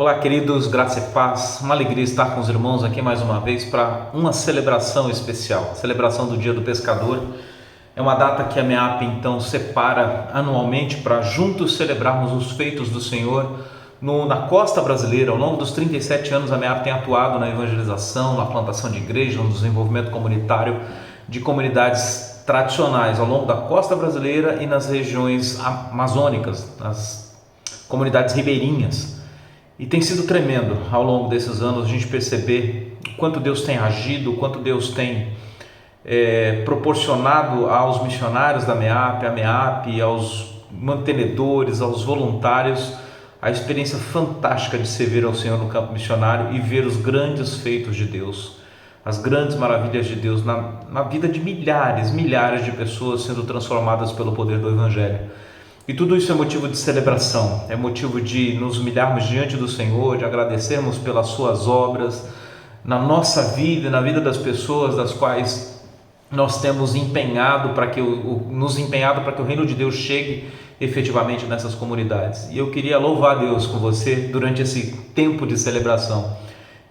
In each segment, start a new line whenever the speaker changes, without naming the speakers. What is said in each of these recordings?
Olá, queridos, graça e paz. Uma alegria estar com os irmãos aqui mais uma vez para uma celebração especial, celebração do Dia do Pescador. É uma data que a MEAP então separa anualmente para juntos celebrarmos os feitos do Senhor na costa brasileira. Ao longo dos 37 anos, a MEAP tem atuado na evangelização, na plantação de igrejas, no desenvolvimento comunitário de comunidades tradicionais ao longo da costa brasileira e nas regiões amazônicas, nas comunidades ribeirinhas. E tem sido tremendo ao longo desses anos a gente perceber o quanto Deus tem agido, o quanto Deus tem proporcionado aos missionários da MEAP, à MEAP, aos mantenedores, aos voluntários, a experiência fantástica de servir ao Senhor no campo missionário e ver os grandes feitos de Deus, as grandes maravilhas de Deus na vida de milhares de pessoas sendo transformadas pelo poder do Evangelho. E tudo isso é motivo de celebração, é motivo de nos humilharmos diante do Senhor, de agradecermos pelas suas obras na nossa vida, na vida das pessoas das quais nós temos empenhado para que o reino de Deus chegue efetivamente nessas comunidades. E eu queria louvar a Deus com você durante esse tempo de celebração.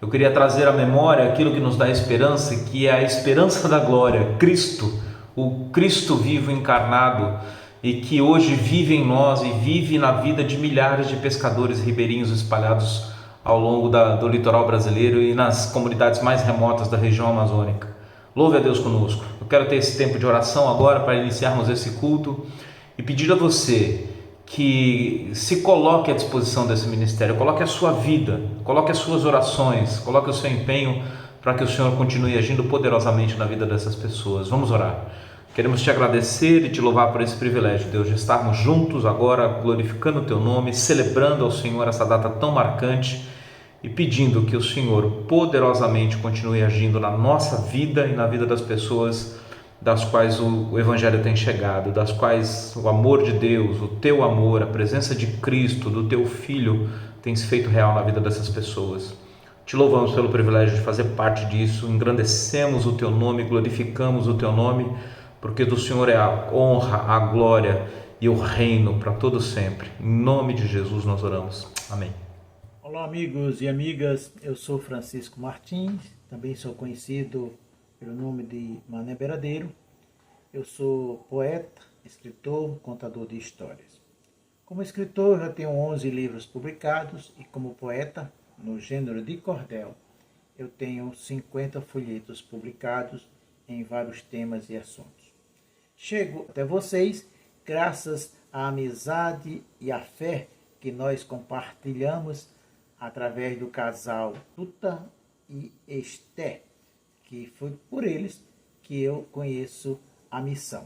Eu queria trazer à memória aquilo que nos dá esperança, que é a esperança da glória, Cristo, o Cristo vivo encarnado, e que hoje vive em nós e vive na vida de milhares de pescadores ribeirinhos espalhados ao longo do litoral brasileiro e nas comunidades mais remotas da região amazônica. Louve a Deus conosco. Eu quero ter esse tempo de oração agora para iniciarmos esse culto e pedir a você que se coloque à disposição desse ministério, coloque a sua vida, coloque as suas orações, coloque o seu empenho para que o Senhor continue agindo poderosamente na vida dessas pessoas. Vamos orar. Queremos te agradecer e te louvar por esse privilégio, Deus, de estarmos juntos agora, glorificando o teu nome, celebrando ao Senhor essa data tão marcante e pedindo que o Senhor poderosamente continue agindo na nossa vida e na vida das pessoas das quais o Evangelho tem chegado, das quais o amor de Deus, o teu amor, a presença de Cristo, do teu Filho, tem se feito real na vida dessas pessoas. Te louvamos pelo privilégio de fazer parte disso, engrandecemos o teu nome, glorificamos o teu nome, porque do Senhor é a honra, a glória e o reino para todo sempre. Em nome de Jesus nós oramos. Amém.
Olá, amigos e amigas, eu sou Francisco Martins, também sou conhecido pelo nome de Mané Beradeiro. Eu sou poeta, escritor, contador de histórias. Como escritor, já tenho 11 livros publicados e como poeta, no gênero de cordel, eu tenho 50 folhetos publicados em vários temas e assuntos. Chego até vocês graças à amizade e à fé que nós compartilhamos através do casal Tuta e Esté, que foi por eles que eu conheço a missão.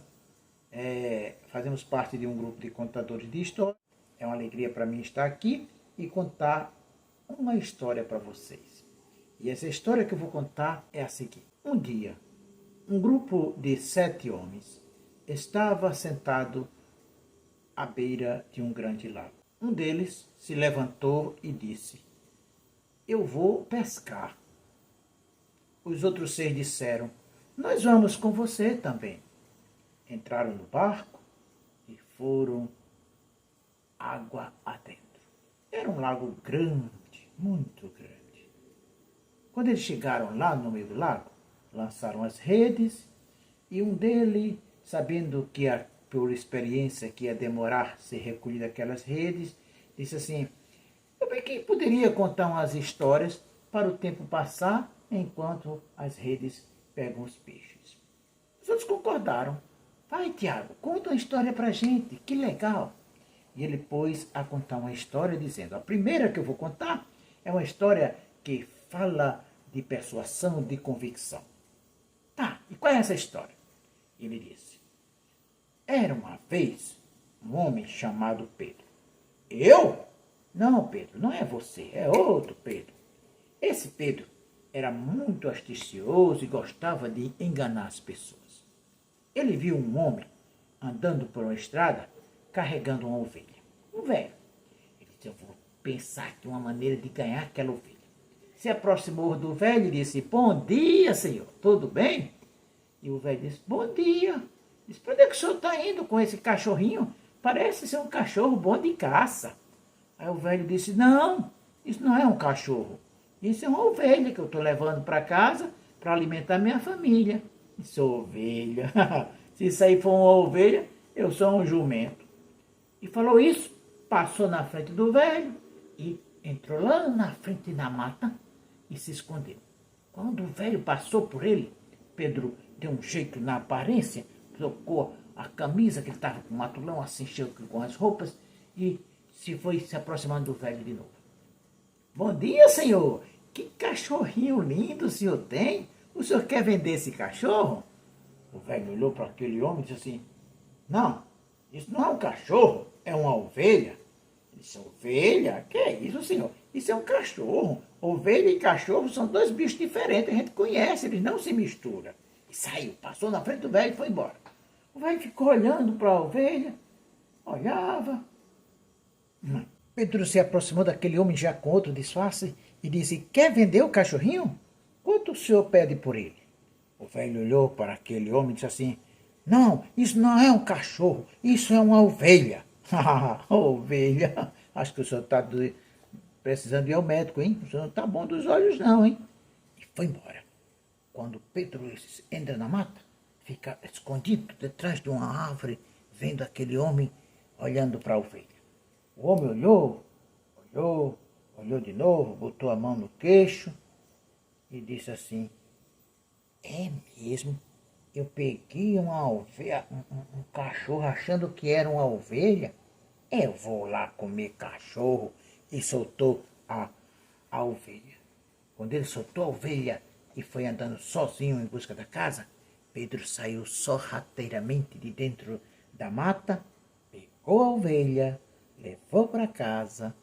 Fazemos parte de um grupo de contadores de história. É uma alegria para mim estar aqui e contar uma história para vocês. E essa história que eu vou contar é a seguinte. Um dia, um grupo de 7 homens estava sentado à beira de um grande lago. Um deles se levantou e disse: "Eu vou pescar." Os outros 6 disseram: "Nós vamos com você também." Entraram no barco e foram água adentro. Era um lago grande, muito grande. Quando eles chegaram lá no meio do lago, lançaram as redes e um deles, sabendo que por experiência que ia demorar ser recolhida aquelas redes, disse assim: "Eu bem que poderia contar umas histórias para o tempo passar enquanto as redes pegam os peixes." Os outros concordaram. "Vai, Tiago, conta uma história para a gente, que legal." E ele pôs a contar uma história dizendo: "A primeira que eu vou contar é uma história que fala de persuasão, de convicção." "Tá, e qual é essa história?" Ele disse: "Era uma vez um homem chamado Pedro." "Eu? Não, Pedro, não é você, é outro Pedro." Esse Pedro era muito astucioso e gostava de enganar as pessoas. Ele viu um homem andando por uma estrada carregando uma ovelha. Um velho. Ele disse: "Eu vou pensar aqui uma maneira de ganhar aquela ovelha." Se aproximou do velho e disse: "Bom dia, senhor, tudo bem?" E o velho disse: "Bom dia." Disse: "Para onde é que o senhor está indo com esse cachorrinho? Parece ser um cachorro bom de caça." Aí o velho disse: "Não, isso não é um cachorro. Isso é uma ovelha que eu estou levando para casa para alimentar minha família. Isso é ovelha. Se isso aí for uma ovelha, eu sou um jumento. E falou isso, passou na frente do velho e entrou lá na frente da mata e se escondeu. Quando o velho passou por ele, Pedro deu um jeito na aparência, trocou a camisa, que ele estava com o matulão assim, cheio com as roupas, e se foi se aproximando do velho de novo. Bom dia, senhor! Que cachorrinho lindo o senhor tem! O senhor quer vender esse cachorro? O velho olhou para aquele homem e disse assim, não, isso não é um cachorro, é uma ovelha. Ele disse, ovelha? Que é isso, senhor? Isso é um cachorro. Ovelha e cachorro são dois bichos diferentes, a gente conhece, eles não se misturam. E saiu, passou na frente do velho e foi embora. O velho ficou olhando para a ovelha, olhava. Pedro se aproximou daquele homem já com outro disfarce e disse, quer vender o cachorrinho? Quanto o senhor pede por ele? O velho olhou para aquele homem e disse assim, não, isso não é um cachorro, isso é uma ovelha. Ovelha, acho que o senhor está precisando ir ao médico, hein? O senhor não está bom dos olhos não, hein? E foi embora. Quando Pedro entra na mata, fica escondido detrás de uma árvore, vendo aquele homem olhando para a ovelha. O homem olhou de novo, botou a mão no queixo e disse assim, é mesmo, eu peguei uma ovelha, um cachorro achando que era uma ovelha, eu vou lá comer cachorro, e soltou a ovelha. Quando ele soltou a ovelha e foi andando sozinho em busca da casa, Pedro saiu sorrateiramente de dentro da mata, pegou a ovelha, levou para casa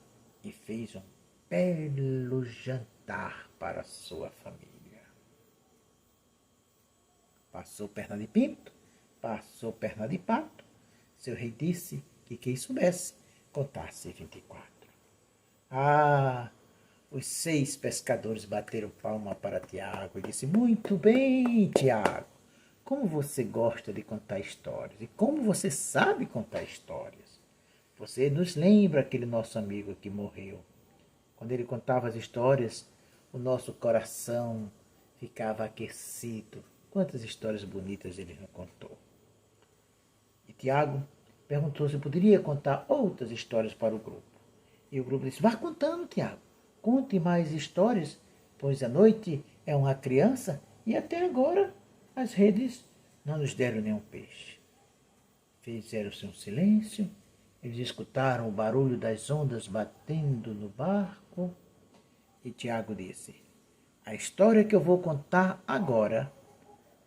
e fez um belo jantar para sua família. Passou perna de pinto, passou perna de pato. Seu rei disse que quem soubesse contasse 24. Ah, os 6 pescadores bateram palma para Tiago e disse, muito bem, Tiago, como você gosta de contar histórias e como você sabe contar histórias. Você nos lembra aquele nosso amigo que morreu. Quando ele contava as histórias, o nosso coração ficava aquecido. Quantas histórias bonitas ele não contou. E Tiago perguntou se poderia contar outras histórias para o grupo. E o grupo disse, vá contando, Tiago. Conte mais histórias, pois a noite é uma criança e até agora as redes não nos deram nenhum peixe. Fizeram-se um silêncio. Eles escutaram o barulho das ondas batendo no barco. E Tiago disse, a história que eu vou contar agora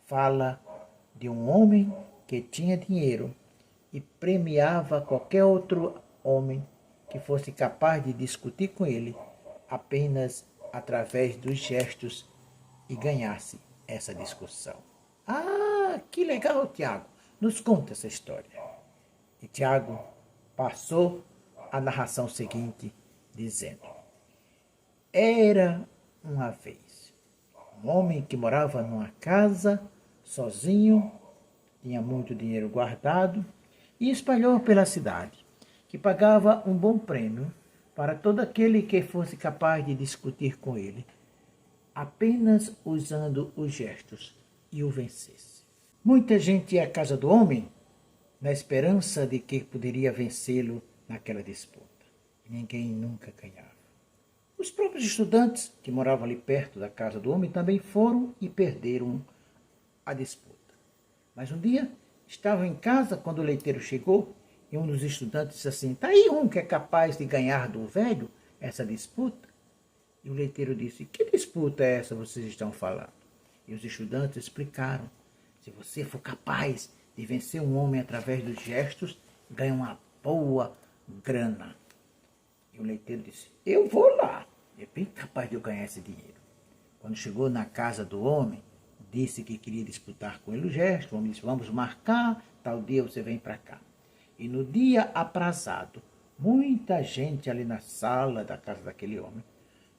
fala de um homem que tinha dinheiro e premiava qualquer outro homem que fosse capaz de discutir com ele apenas através dos gestos e ganhasse essa discussão. Ah, que legal, Tiago! Nos conta essa história. E Tiago passou a narração seguinte, dizendo, era uma vez um homem que morava numa casa sozinho, tinha muito dinheiro guardado e espalhou pela cidade, que pagava um bom prêmio para todo aquele que fosse capaz de discutir com ele, apenas usando os gestos e o vencesse. Muita gente ia à casa do homem na esperança de que poderia vencê-lo naquela disputa. Ninguém nunca ganhava. Os próprios estudantes que moravam ali perto da casa do homem também foram e perderam a disputa. Mas um dia estavam em casa quando o leiteiro chegou e um dos estudantes disse assim, está aí um que é capaz de ganhar do velho essa disputa? E o leiteiro disse, que disputa é essa vocês estão falando? E os estudantes explicaram, se você for capaz de vencer um homem através dos gestos, ganha uma boa grana. E o leiteiro disse, eu vou lá, é bem capaz de eu ganhar esse dinheiro. Quando chegou na casa do homem, disse que queria disputar com ele o gesto. O homem disse, vamos marcar, tal dia você vem para cá. E no dia aprazado, muita gente ali na sala da casa daquele homem.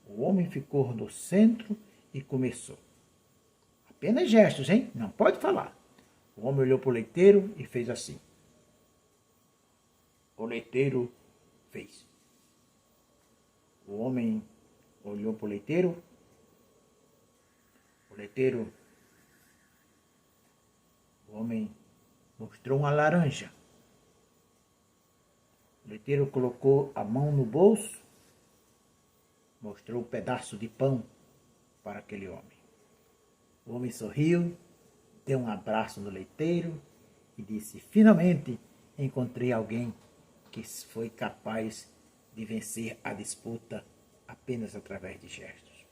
O homem ficou no centro e começou. Apenas gestos, hein? Não pode falar. O homem olhou para o leiteiro e fez assim. O leiteiro fez. O homem olhou para o leiteiro. O homem mostrou uma laranja. O leiteiro colocou a mão no bolso, mostrou um pedaço de pão para aquele homem. O homem sorriu, deu um abraço no leiteiro e disse: finalmente encontrei alguém que foi capaz de vencer a disputa apenas através de gestos.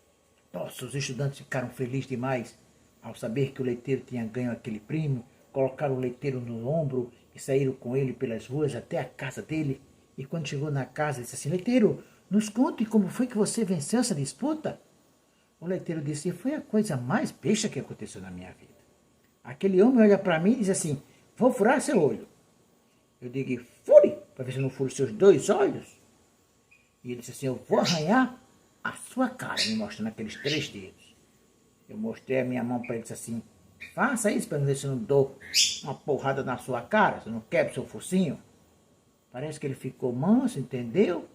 Nossa, os estudantes ficaram felizes demais ao saber que o leiteiro tinha ganho aquele prêmio, colocaram o leiteiro no ombro e saíram com ele pelas ruas até a casa dele. E quando chegou na casa, disse assim: leiteiro, nos conte como foi que você venceu essa disputa. O leiteiro disse: foi a coisa mais besta que aconteceu na minha vida. Aquele homem olha para mim e diz assim: vou furar seu olho. Eu digo: fure, para ver se eu não furo seus 2 olhos. E ele disse assim: eu vou arranhar a sua cara, me mostrando aqueles 3 dedos. Eu mostrei a minha mão para ele e disse assim: faça isso para ver se eu não dou uma porrada na sua cara, se eu não quebro seu focinho. Parece que ele ficou manso, entendeu?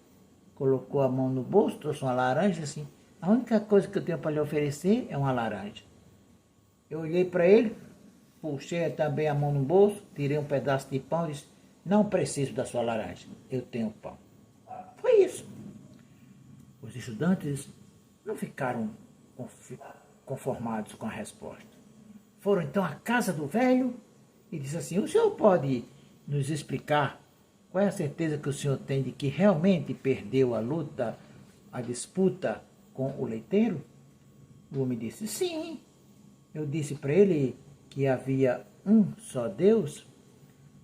Colocou a mão no bolso, trouxe uma laranja e disse assim: a única coisa que eu tenho para lhe oferecer é uma laranja. Eu olhei para ele, puxei também a mão no bolso, tirei um pedaço de pão e disse: não preciso da sua laranja, eu tenho pão. Foi isso. Os estudantes não ficaram conformados com a resposta. Foram então à casa do velho e disse assim: o senhor pode nos explicar qual é a certeza que o senhor tem de que realmente perdeu a luta, a disputa com o leiteiro? O homem disse: sim. Eu disse para ele que havia um só Deus,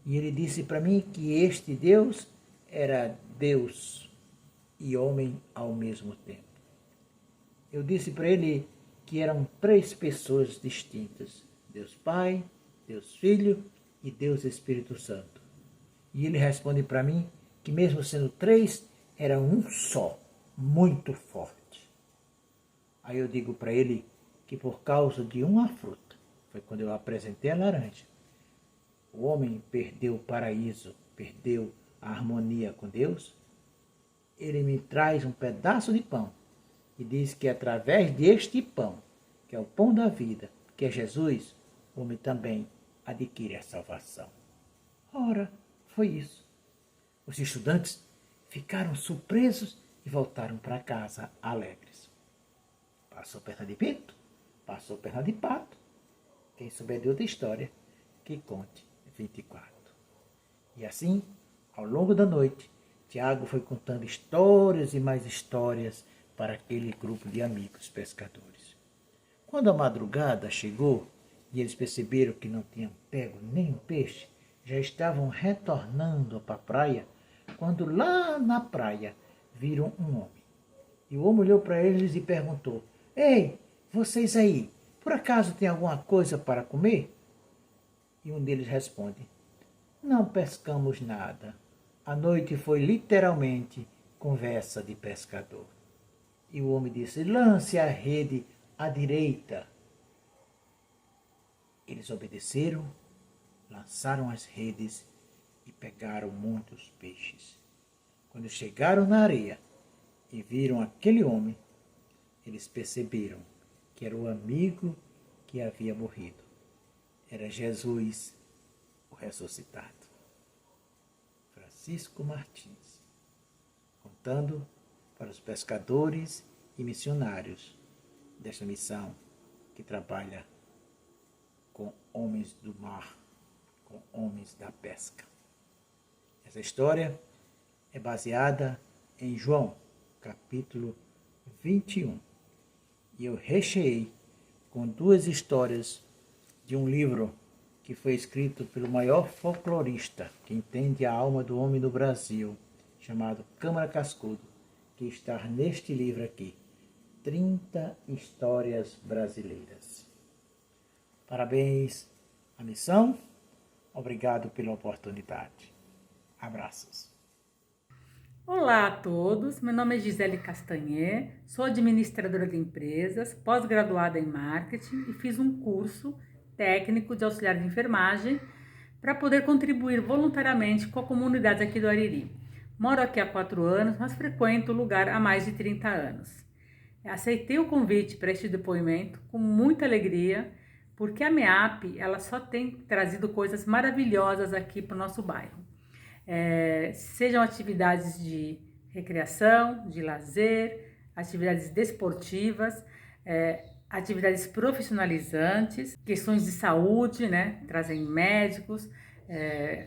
e ele disse para mim que este Deus era Deus e homem ao mesmo tempo. Eu disse para ele que eram 3 pessoas distintas: Deus Pai, Deus Filho e Deus Espírito Santo. E ele responde para mim que mesmo sendo 3, era um só, muito forte. Aí eu digo para ele que por causa de uma fruta, foi quando eu apresentei a laranja, o homem perdeu o paraíso, perdeu a harmonia com Deus. Ele me traz um pedaço de pão e diz que através deste pão, que é o pão da vida, que é Jesus, o homem também adquire a salvação. Ora, foi isso. Os estudantes ficaram surpresos e voltaram para casa alegres. Passou perna de pinto, passou perna de pato. Quem souber de outra história, que conte 24. E assim, ao longo da noite, Tiago foi contando histórias e mais histórias para aquele grupo de amigos pescadores. Quando a madrugada chegou e eles perceberam que não tinham pego nenhum peixe, já estavam retornando para a praia, quando lá na praia viram um homem. E o homem olhou para eles e perguntou: ei, vocês aí, por acaso tem alguma coisa para comer? E um deles responde: não pescamos nada. A noite foi literalmente conversa de pescador. E o homem disse: lance a rede à direita. Eles obedeceram, lançaram as redes e pegaram muitos peixes. Quando chegaram na areia e viram aquele homem, eles perceberam que era o amigo que havia morrido. Era Jesus, o ressuscitado. Francisco Martins, contando para os pescadores e missionários desta missão que trabalha com homens do mar, com homens da pesca. Essa história é baseada em João, capítulo 21. E eu recheei com 2 histórias de um livro que foi escrito pelo maior folclorista que entende a alma do homem no Brasil, chamado Câmara Cascudo, que está neste livro aqui, 30 Histórias Brasileiras. Parabéns à missão, obrigado pela oportunidade. Abraços.
Olá a todos, meu nome é Gisele Castanher, sou administradora de empresas, pós-graduada em marketing e fiz um curso técnico de auxiliar de enfermagem para poder contribuir voluntariamente com a comunidade aqui do Ariri. Moro aqui há 4 anos, mas frequento o lugar há mais de 30 anos. Aceitei o convite para este depoimento com muita alegria, porque a MEAP ela só tem trazido coisas maravilhosas aqui para o nosso bairro. Sejam atividades de recreação, de lazer, atividades desportivas, atividades profissionalizantes, questões de saúde, né? Trazem médicos,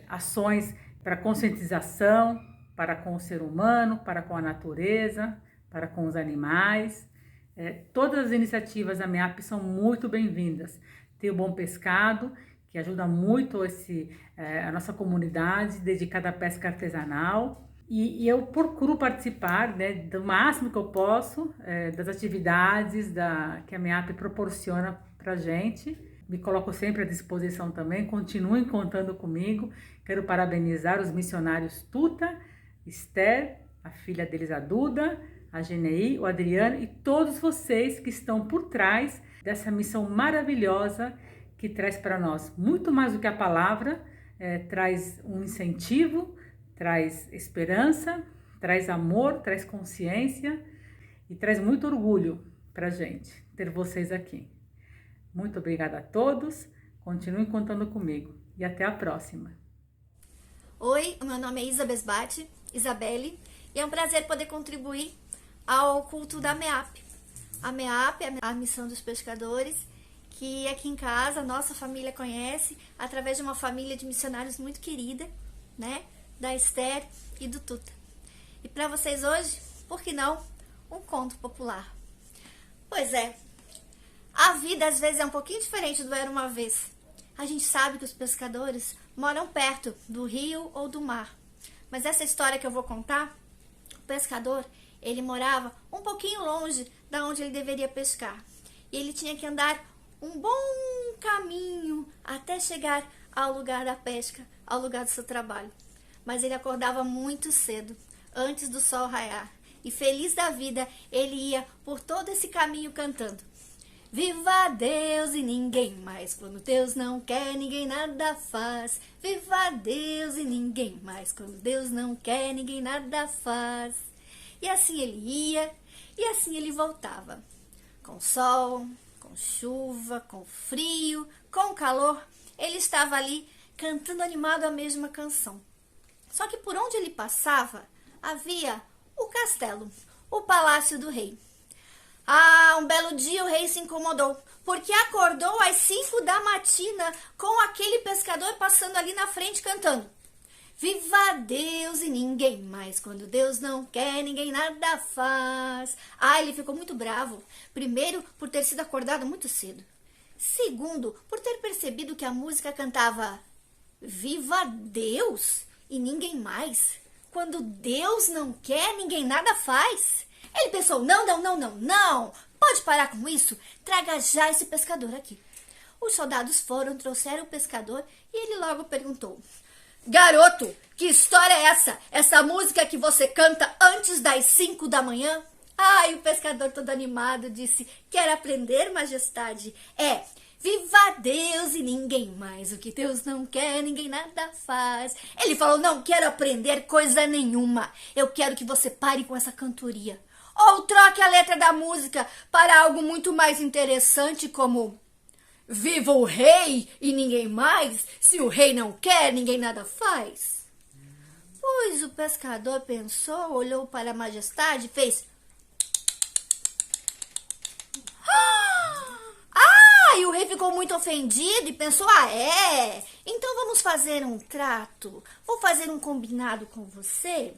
ações para conscientização, para com o ser humano, para com a natureza, para com os animais. Todas as iniciativas da MEAP são muito bem-vindas. Tem o Bom Pescado, que ajuda muito a nossa comunidade dedicada à pesca artesanal. E eu procuro participar, né, do máximo que eu posso das atividades que a MEAP proporciona para a gente. Me coloco sempre à disposição também, continuem contando comigo. Quero parabenizar os missionários Tuta, Esther, a filha deles, a Duda, a Genei, o Adriano e todos vocês que estão por trás dessa missão maravilhosa que traz para nós muito mais do que a palavra, traz um incentivo, traz esperança, traz amor, traz consciência e traz muito orgulho para a gente ter vocês aqui. Muito obrigada a todos, continuem contando comigo e até a próxima.
Oi, o meu nome é Isabelle, e é um prazer poder contribuir ao culto da MEAP. A MEAP é a Missão dos Pescadores, que aqui em casa a nossa família conhece através de uma família de missionários muito querida, né? Da Esther e do Tuta. E para vocês hoje, por que não, um conto popular? Pois é, a vida às vezes é um pouquinho diferente do Era Uma Vez. A gente sabe que os pescadores moram perto do rio ou do mar. Mas essa história que eu vou contar, o pescador, ele morava um pouquinho longe da onde ele deveria pescar. E ele tinha que andar um bom caminho até chegar ao lugar da pesca, ao lugar do seu trabalho. Mas ele acordava muito cedo, antes do sol raiar. E feliz da vida, ele ia por todo esse caminho cantando: viva Deus e ninguém mais, quando Deus não quer, ninguém nada faz. Viva Deus e ninguém mais, quando Deus não quer, ninguém nada faz. E assim ele ia, e assim ele voltava. Com sol, com chuva, com frio, com calor, ele estava ali cantando animado a mesma canção. Só que por onde ele passava, havia o castelo, o palácio do rei. Um belo dia o rei se incomodou, porque acordou às 5 da matina com aquele pescador passando ali na frente cantando: viva Deus e ninguém mais, quando Deus não quer, ninguém nada faz. Ele ficou muito bravo. Primeiro, por ter sido acordado muito cedo. Segundo, por ter percebido que a música cantava viva Deus e ninguém mais, quando Deus não quer, ninguém nada faz. Ele pensou: não, pode parar com isso, traga já esse pescador aqui. Os soldados foram, trouxeram o pescador e ele logo perguntou: garoto, que história é essa? Essa música que você canta antes das 5 da manhã? E o pescador todo animado disse: quer aprender, majestade? Viva Deus e ninguém mais, o que Deus não quer, ninguém nada faz. Ele falou: não quero aprender coisa nenhuma, eu quero que você pare com essa cantoria. Ou troque a letra da música para algo muito mais interessante, como viva o rei e ninguém mais, se o rei não quer, ninguém nada faz. Pois o pescador pensou, olhou para a majestade e fez: e o rei ficou muito ofendido e pensou: então vamos fazer um trato, vou fazer um combinado com você.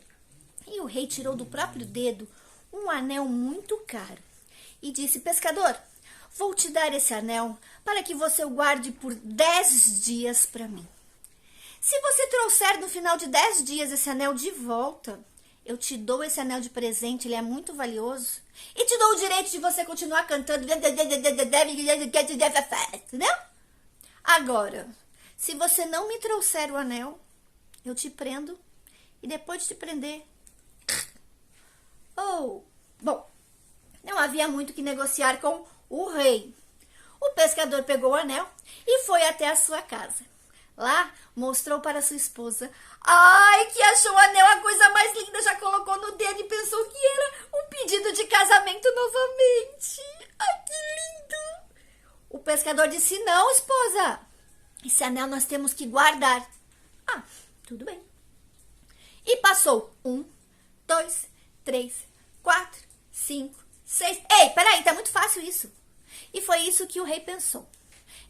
E o rei tirou do próprio dedo um anel muito caro e disse: pescador, vou te dar esse anel para que você o guarde por 10 dias para mim. Se você trouxer no final de 10 dias esse anel de volta, eu te dou esse anel de presente, ele é muito valioso. E te dou o direito de você continuar cantando. Entendeu? Agora, se você não me trouxer o anel, eu te prendo e depois de te prender... Bom, não havia muito que negociar com o rei. O pescador pegou o anel e foi até a sua casa. Lá, mostrou para sua esposa. Ai, que achou o anel a coisa mais linda, já colocou no dedo e pensou que era um pedido de casamento novamente. Ai, que lindo! O pescador disse, não, esposa. Esse anel nós temos que guardar. Ah, tudo bem. E passou 1, 2, 3, 4, 5, 6. Ei, peraí, tá muito fácil isso. E foi isso que o rei pensou.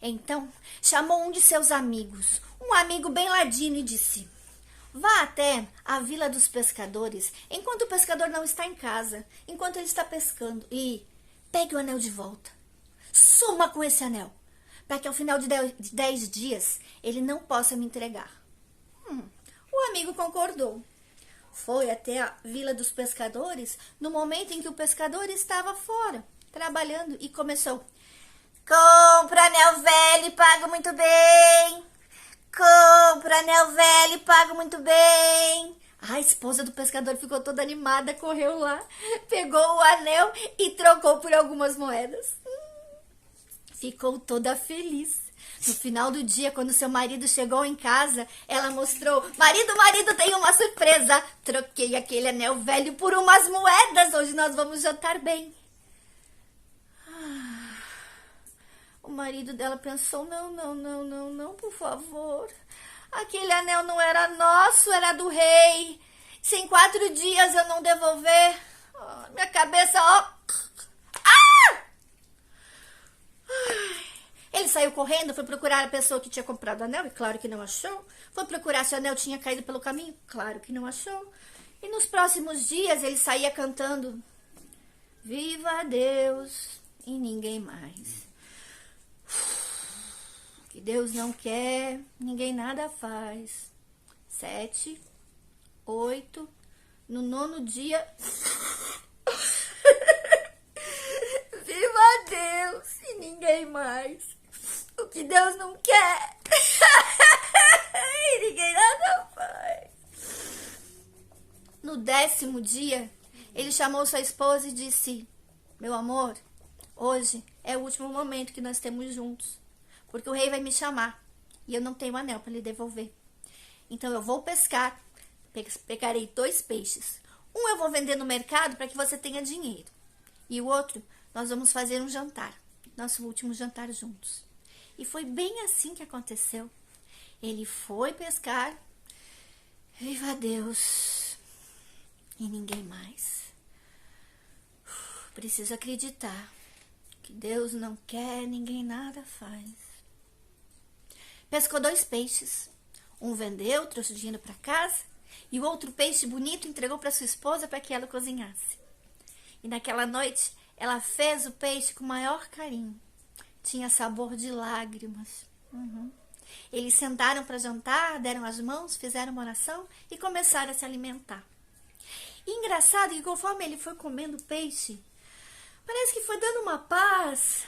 Então, chamou um de seus amigos, um amigo bem ladino, e disse, vá até a vila dos pescadores, enquanto o pescador não está em casa, enquanto ele está pescando, e pegue o anel de volta. Suma com esse anel, para que ao final de 10 dias ele não possa me entregar. O amigo concordou. Foi até a vila dos pescadores no momento em que o pescador estava fora, trabalhando, e começou. Compra anel velho e pago muito bem. Compra anel velho e pago muito bem. A esposa do pescador ficou toda animada, correu lá, pegou o anel e trocou por algumas moedas. Ficou toda feliz. No final do dia, quando seu marido chegou em casa, ela mostrou, marido, tem uma surpresa. Troquei aquele anel velho por umas moedas, hoje nós vamos jantar bem. O marido dela pensou, não, por favor. Aquele anel não era nosso, era do rei. Se em 4 dias eu não devolver, minha cabeça, Ele saiu correndo, foi procurar a pessoa que tinha comprado o anel, e claro que não achou. Foi procurar se o anel tinha caído pelo caminho, claro que não achou. E nos próximos dias ele saía cantando, viva Deus e ninguém mais. Que Deus não quer, ninguém nada faz. 7, 8, no 9º dia. Viva Deus e ninguém mais. O que Deus não quer, e ninguém nada faz. No 10º dia, ele chamou sua esposa e disse, meu amor, hoje é o último momento que nós temos juntos, porque o rei vai me chamar e eu não tenho anel para lhe devolver. Então eu vou pescar, pegarei 2 peixes. Um eu vou vender no mercado para que você tenha dinheiro. E o outro, nós vamos fazer um jantar, nosso último jantar juntos. E foi bem assim que aconteceu. Ele foi pescar, viva Deus, e ninguém mais. Preciso acreditar que Deus não quer, ninguém nada faz. Pescou 2 peixes. Um vendeu, trouxe dinheiro para casa, e o outro peixe bonito entregou para sua esposa para que ela cozinhasse. E naquela noite, ela fez o peixe com o maior carinho. Tinha sabor de lágrimas. Eles sentaram para jantar, deram as mãos, fizeram uma oração e começaram a se alimentar. E engraçado que conforme ele foi comendo peixe, parece que foi dando uma paz,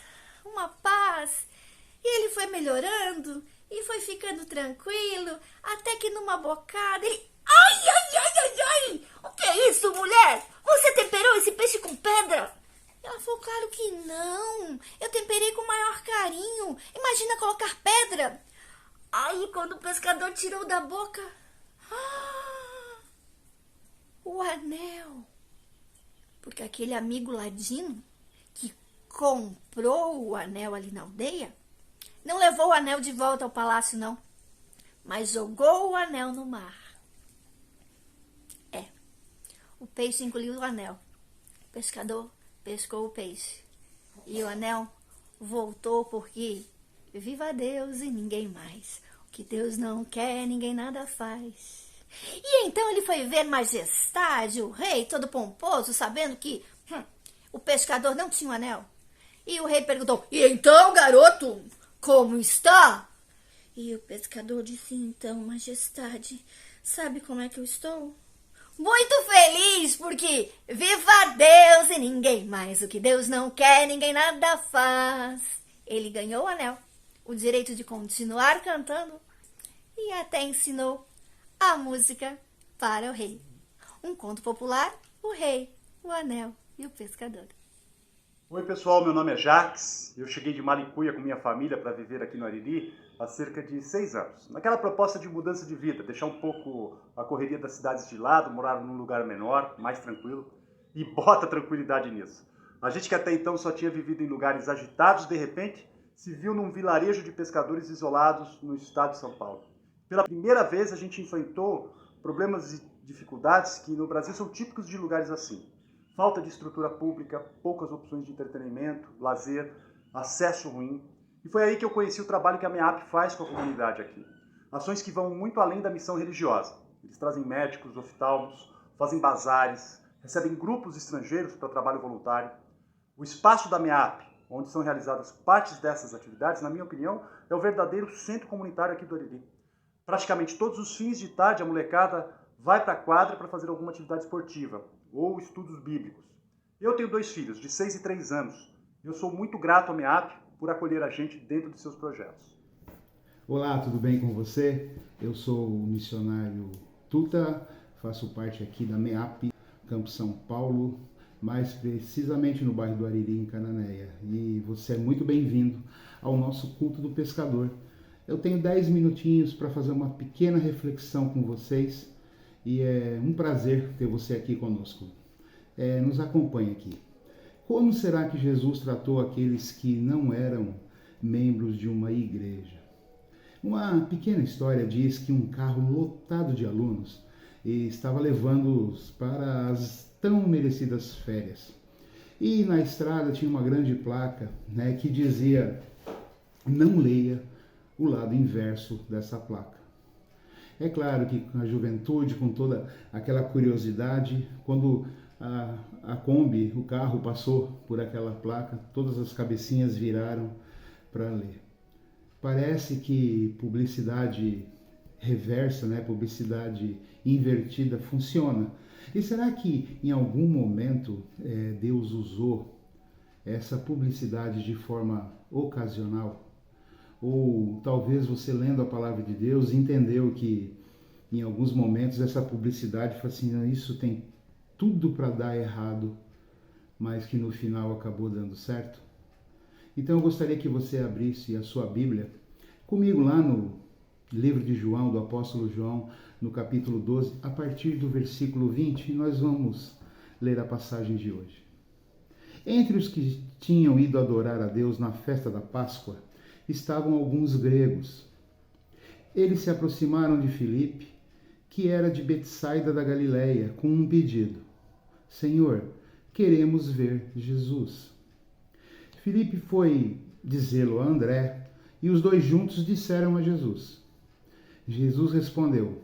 e ele foi melhorando e foi ficando tranquilo, até que numa bocada ele... Ai! O que é isso, mulher? Você temperou esse peixe com pedra? Ela falou, claro que não. Eu temperei com o maior carinho. Imagina colocar pedra. Aí, quando o pescador tirou da boca... o anel. Porque aquele amigo ladino que comprou o anel ali na aldeia, não levou o anel de volta ao palácio, não. Mas jogou o anel no mar. O peixe engoliu o anel. O pescador pescou o peixe. E o anel voltou porque viva Deus e ninguém mais. O que Deus não quer, ninguém nada faz. E então ele foi ver majestade, o rei todo pomposo, sabendo que o pescador não tinha o anel. E o rei perguntou, e então, garoto, como está? E o pescador disse, então, majestade, sabe como é que eu estou? Muito feliz, porque viva Deus e ninguém mais. O que Deus não quer, ninguém nada faz. Ele ganhou o anel, o direito de continuar cantando e até ensinou a música para o rei. Um conto popular, o rei, o anel e o pescador.
Oi pessoal, meu nome é Jax. Eu cheguei de Malicuia com minha família para viver aqui no Ariri há cerca de 6 anos. Naquela proposta de mudança de vida, deixar um pouco a correria das cidades de lado, morar num lugar menor, mais tranquilo, e bota tranquilidade nisso. A gente que até então só tinha vivido em lugares agitados, de repente se viu num vilarejo de pescadores isolados no estado de São Paulo. Pela primeira vez a gente enfrentou problemas e dificuldades que no Brasil são típicos de lugares assim. Falta de estrutura pública, poucas opções de entretenimento, lazer, acesso ruim. E foi aí que eu conheci o trabalho que a MEAP faz com a comunidade aqui. Ações que vão muito além da missão religiosa. Eles trazem médicos, oftalmos, fazem bazares, recebem grupos estrangeiros para trabalho voluntário. O espaço da MEAP, onde são realizadas partes dessas atividades, na minha opinião, é o verdadeiro centro comunitário aqui do Ariri. Praticamente todos os fins de tarde a molecada vai para a quadra para fazer alguma atividade esportiva ou estudos bíblicos. Eu tenho 2 filhos, de 6 e 3 anos. Eu sou muito grato à MEAP por acolher a gente dentro de seus projetos.
Olá, tudo bem com você? Eu sou o missionário Tuta, faço parte aqui da MEAP, Campo São Paulo, mais precisamente no bairro do Ariri, em Cananéia. E você é muito bem-vindo ao nosso culto do pescador. Eu tenho 10 minutinhos para fazer uma pequena reflexão com vocês e é um prazer ter você aqui conosco. Nos acompanhe aqui. Como será que Jesus tratou aqueles que não eram membros de uma igreja? Uma pequena história diz que um carro lotado de alunos estava levando-os para as tão merecidas férias. E na estrada tinha uma grande placa, que dizia: não leia o lado inverso dessa placa. É claro que a juventude, com toda aquela curiosidade, quando a Kombi, o carro, passou por aquela placa, todas as cabecinhas viraram para ler. Parece que publicidade reversa, publicidade invertida funciona. E será que em algum momento Deus usou essa publicidade de forma ocasional? Ou talvez você, lendo a palavra de Deus, entendeu que em alguns momentos essa publicidade fala assim: isso tem tudo para dar errado, mas que no final acabou dando certo? Então eu gostaria que você abrisse a sua Bíblia comigo lá no livro de João, do apóstolo João, no capítulo 12, a partir do versículo 20, e nós vamos ler a passagem de hoje. Entre os que tinham ido adorar a Deus na festa da Páscoa, estavam alguns gregos. Eles se aproximaram de Filipe, que era de Betsaida da Galileia, com um pedido: Senhor, queremos ver Jesus. Filipe foi dizê-lo a André, e os 2 juntos disseram a Jesus. Jesus respondeu: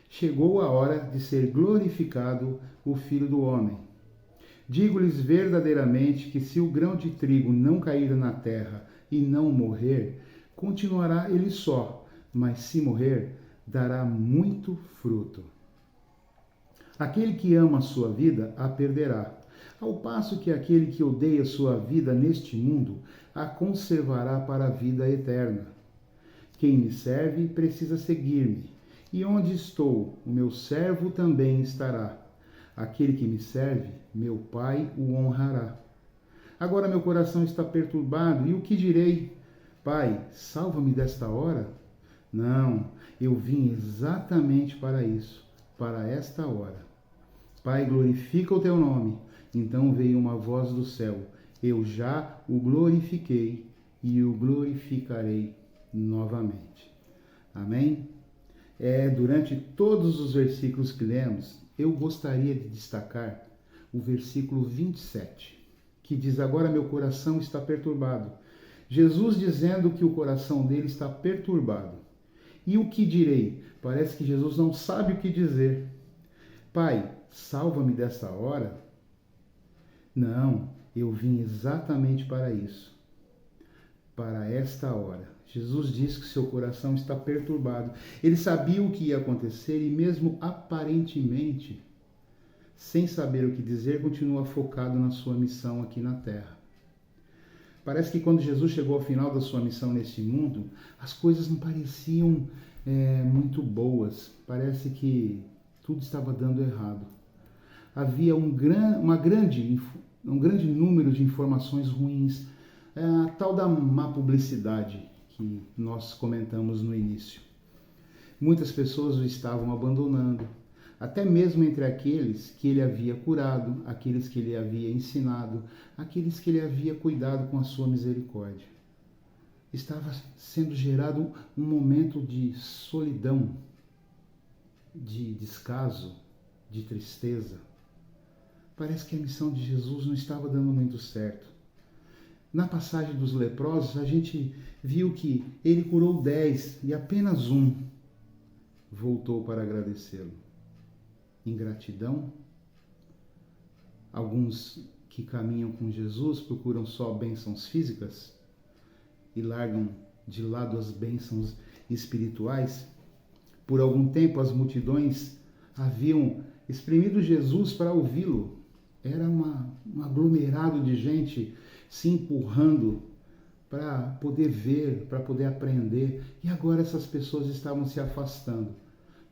chegou a hora de ser glorificado o Filho do Homem. Digo-lhes verdadeiramente que se o grão de trigo não cair na terra e não morrer, continuará ele só, mas se morrer, dará muito fruto. Aquele que ama a sua vida a perderá, ao passo que aquele que odeia sua vida neste mundo a conservará para a vida eterna. Quem me serve precisa seguir-me, e onde estou, o meu servo também estará. Aquele que me serve, meu Pai o honrará. Agora meu coração está perturbado, e o que direi? Pai, salva-me desta hora? Não, eu vim exatamente para isso, para esta hora. Pai, glorifica o teu nome. Então veio uma voz do céu: eu já o glorifiquei e o glorificarei novamente. Amém? Durante todos os versículos que lemos, eu gostaria de destacar o versículo 27, que diz: agora meu coração está perturbado. Jesus dizendo que o coração dele está perturbado. E o que direi? Parece que Jesus não sabe o que dizer. Pai, salva-me desta hora? Não, eu vim exatamente para isso, para esta hora. Jesus diz que seu coração está perturbado. Ele sabia o que ia acontecer e mesmo aparentemente, sem saber o que dizer, continua focado na sua missão aqui na Terra. Parece que quando Jesus chegou ao final da sua missão nesse mundo, as coisas não pareciam muito boas. Parece que tudo estava dando errado. Havia uma grande um grande número de informações ruins, a tal da má publicidade que nós comentamos no início. Muitas pessoas o estavam abandonando, até mesmo entre aqueles que ele havia curado, aqueles que ele havia ensinado, aqueles que ele havia cuidado com a sua misericórdia. Estava sendo gerado um momento de solidão, de descaso, de tristeza. Parece que a missão de Jesus não estava dando muito certo. Na passagem dos leprosos, a gente viu que ele curou 10 e apenas um voltou para agradecê-lo. Ingratidão? Alguns que caminham com Jesus procuram só bênçãos físicas e largam de lado as bênçãos espirituais. Por algum tempo as multidões haviam espremido Jesus para ouvi-lo. Era um aglomerado de gente se empurrando para poder ver, para poder aprender. E agora essas pessoas estavam se afastando.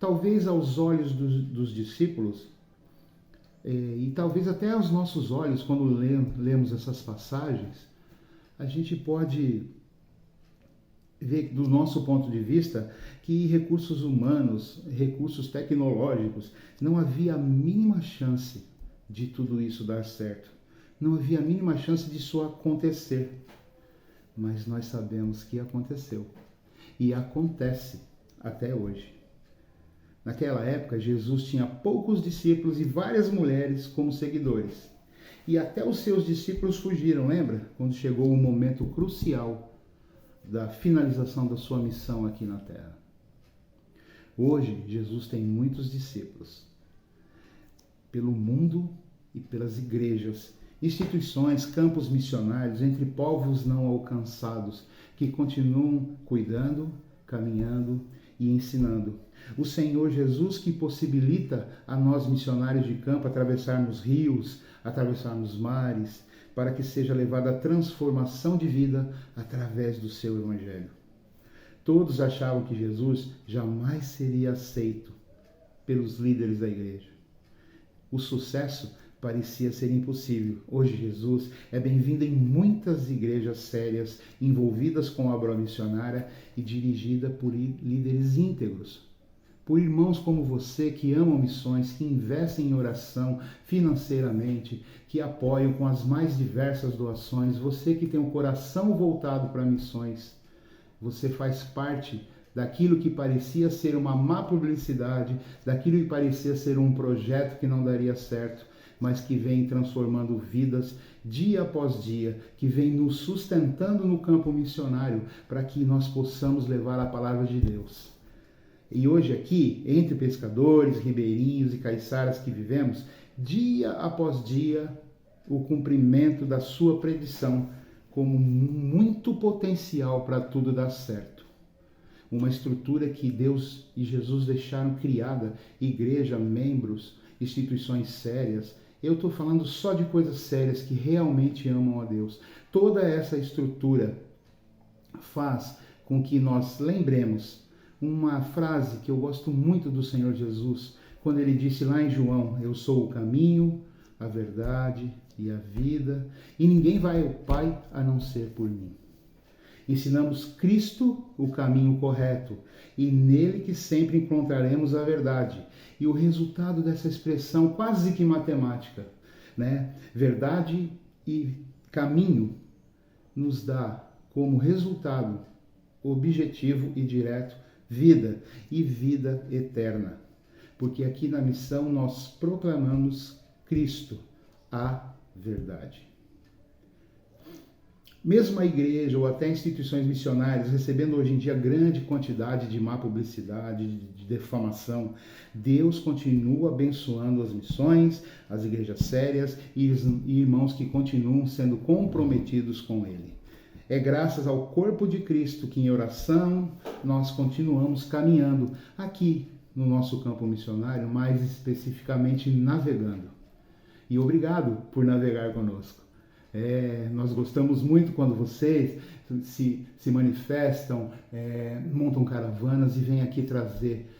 Talvez aos olhos dos discípulos, e talvez até aos nossos olhos, quando lemos essas passagens, a gente pode ver do nosso ponto de vista que recursos humanos, recursos tecnológicos, não havia a mínima chance de tudo isso dar certo. Não havia a mínima chance disso acontecer. Mas nós sabemos que aconteceu. E acontece até hoje. Naquela época, Jesus tinha poucos discípulos e várias mulheres como seguidores. E até os seus discípulos fugiram, lembra? Quando chegou o momento crucial da finalização da sua missão aqui na Terra. Hoje, Jesus tem muitos discípulos. Pelo mundo e pelas igrejas, instituições, campos missionários, entre povos não alcançados, que continuam cuidando, caminhando e ensinando. O Senhor Jesus que possibilita a nós missionários de campo atravessarmos rios, atravessarmos mares, para que seja levada a transformação de vida através do seu Evangelho. Todos achavam que Jesus jamais seria aceito pelos líderes da igreja. O sucesso parecia ser impossível. Hoje Jesus é bem-vindo em muitas igrejas sérias, envolvidas com a obra missionária e dirigida por líderes íntegros. Por irmãos como você que amam missões, que investem em oração financeiramente, que apoiam com as mais diversas doações, você que tem o coração voltado para missões, você faz parte daquilo que parecia ser uma má publicidade, daquilo que parecia ser um projeto que não daria certo, mas que vem transformando vidas dia após dia, que vem nos sustentando no campo missionário para que nós possamos levar a palavra de Deus. E hoje aqui, entre pescadores, ribeirinhos e caiçaras que vivemos, dia após dia, o cumprimento da sua predição como muito potencial para tudo dar certo. Uma estrutura que Deus e Jesus deixaram criada, igreja, membros, instituições sérias. Eu estou falando só de coisas sérias que realmente amam a Deus. Toda essa estrutura faz com que nós lembremos uma frase que eu gosto muito do Senhor Jesus, quando ele disse lá em João: eu sou o caminho, a verdade e a vida, e ninguém vai ao Pai a não ser por mim. Ensinamos Cristo o caminho correto, e nele que sempre encontraremos a verdade. E o resultado dessa expressão quase que matemática, né? Verdade e caminho nos dá como resultado objetivo e direto vida e vida eterna. Porque aqui na missão nós proclamamos Cristo, a verdade. Mesmo a igreja ou até instituições missionárias recebendo hoje em dia grande quantidade de má publicidade, de defamação, Deus continua abençoando as missões, as igrejas sérias e irmãos que continuam sendo comprometidos com Ele. É graças ao corpo de Cristo que em oração nós continuamos caminhando aqui no nosso campo missionário, mais especificamente navegando. E obrigado por navegar conosco. Nós gostamos muito quando vocês se manifestam, montam caravanas e vêm aqui trazer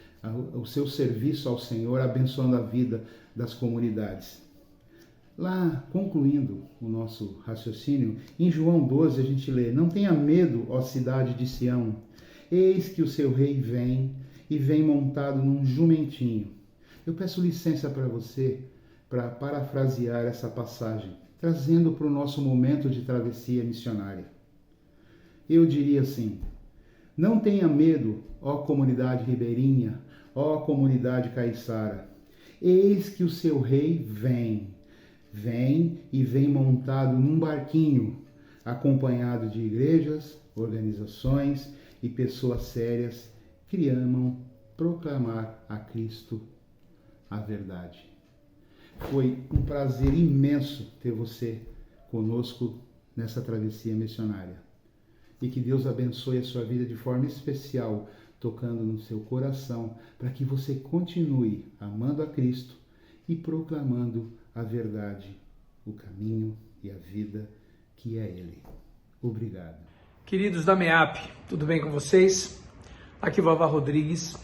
o seu serviço ao Senhor, abençoando a vida das comunidades. Lá, concluindo o nosso raciocínio, em João 12 a gente lê: não tenha medo, ó cidade de Sião, eis que o seu rei vem, e vem montado num jumentinho. Eu peço licença para você para parafrasear essa passagem, trazendo para o nosso momento de travessia missionária. Eu diria assim: não tenha medo, ó comunidade ribeirinha, ó comunidade caiçara, eis que o seu rei vem. Vem e vem montado num barquinho, acompanhado de igrejas, organizações e pessoas sérias que amam proclamar a Cristo a verdade. Foi um prazer imenso ter você conosco nessa travessia missionária. E que Deus abençoe a sua vida de forma especial, tocando no seu coração, para que você continue amando a Cristo e proclamando a verdade, o caminho e a vida que é Ele. Obrigado.
Queridos da MEAP, tudo bem com vocês? Aqui Vavá Rodrigues,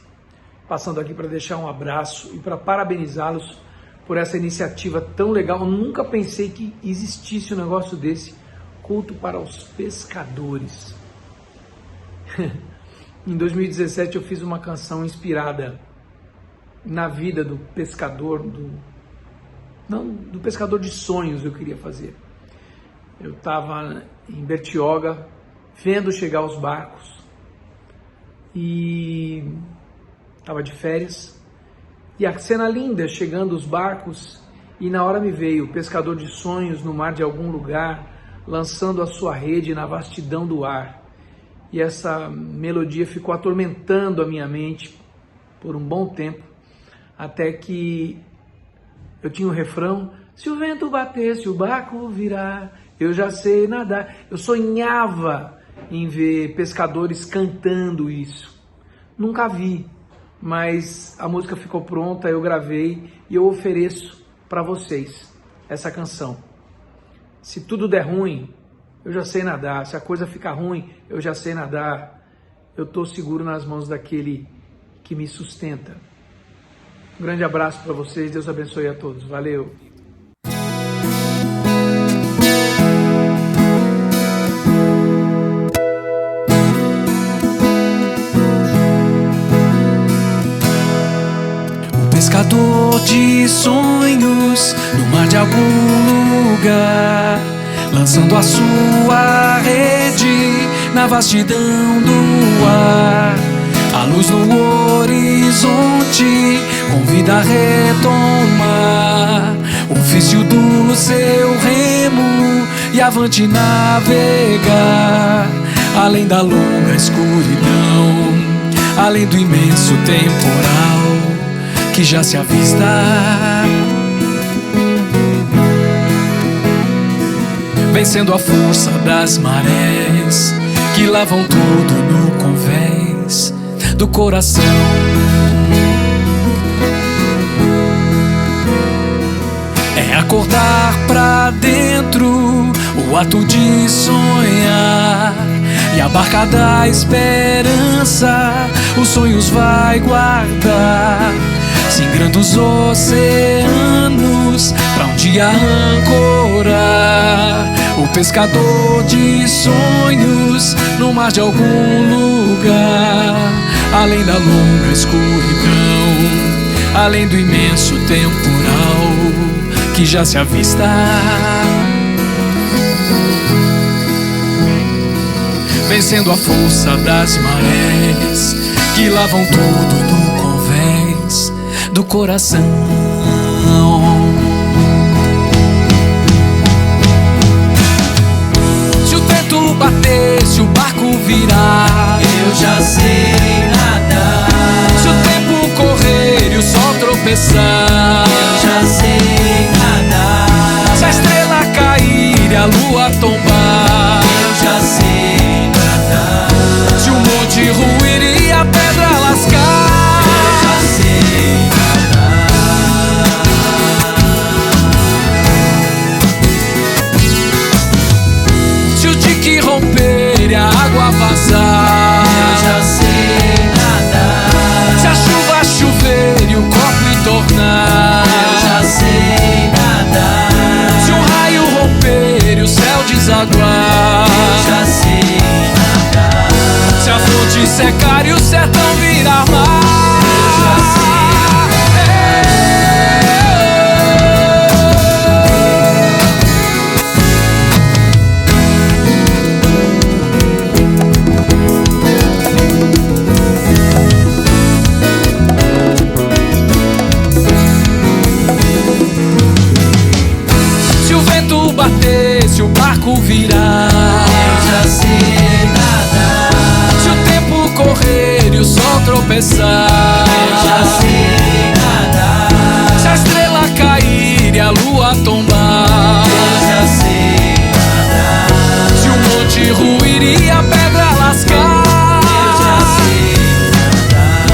passando aqui para deixar um abraço e para parabenizá-los por essa iniciativa tão legal. Eu nunca pensei que existisse um negócio desse, culto para os pescadores. Em 2017 eu fiz uma canção inspirada na vida do pescador, do pescador de sonhos eu queria fazer. Eu estava em Bertioga, vendo chegar os barcos, e estava de férias, e a cena linda, chegando os barcos, e na hora me veio o pescador de sonhos no mar de algum lugar, lançando a sua rede na vastidão do ar. E essa melodia ficou atormentando a minha mente por um bom tempo, até que eu tinha um refrão: se o vento bater, se o barco virar, eu já sei nadar. Eu sonhava em ver pescadores cantando isso. Nunca vi, mas a música ficou pronta, eu gravei e eu ofereço para vocês essa canção. Se tudo der ruim, eu já sei nadar. Se a coisa ficar ruim, eu já sei nadar. Eu estou seguro nas mãos daquele que me sustenta. Um grande abraço para vocês, Deus abençoe a todos. Valeu!
Um pescador de sonhos no mar de algum lugar, lançando a sua rede na vastidão do ar. A luz no horizonte convida a retomar o ofício do seu remo e avante navegar, além da longa escuridão, além do imenso temporal que já se avista. Vencendo a força das marés que lavam tudo no convés do coração. É acordar pra dentro o ato de sonhar, e a barca da esperança os sonhos vai guardar, singrando os oceanos pra um dia ancorar. O pescador de sonhos no mar de algum lugar, além da longa escuridão, além do imenso temporal que já se avista. Vencendo a força das marés que lavam tudo no convés do coração. Se o vento bater, se o barco virar, eu já sei nadar. Se o tempo correr e o sol tropeçar, eu já sei nadar. Se a estrela cair e a lua tombar, eu já sei nadar. Se o monte ruir e a pedra lascar, eu já sei nadar. Se o dique romper e a água vazar, eu já sei nadar. Se a chuva chover e o copo entornar, eu já sei nadar. desaguar. Eu já sei nadar. Se a fonte secar e o sertão virar mar, eu já sei. Se o vento bater, se o barco virar, eu já sei nadar. Se o tempo correr e o sol tropeçar, eu já sei nadar. Se a estrela cair e a lua tombar, eu já sei nadar. Se o monte ruir e a pedra lascar, eu já sei nadar.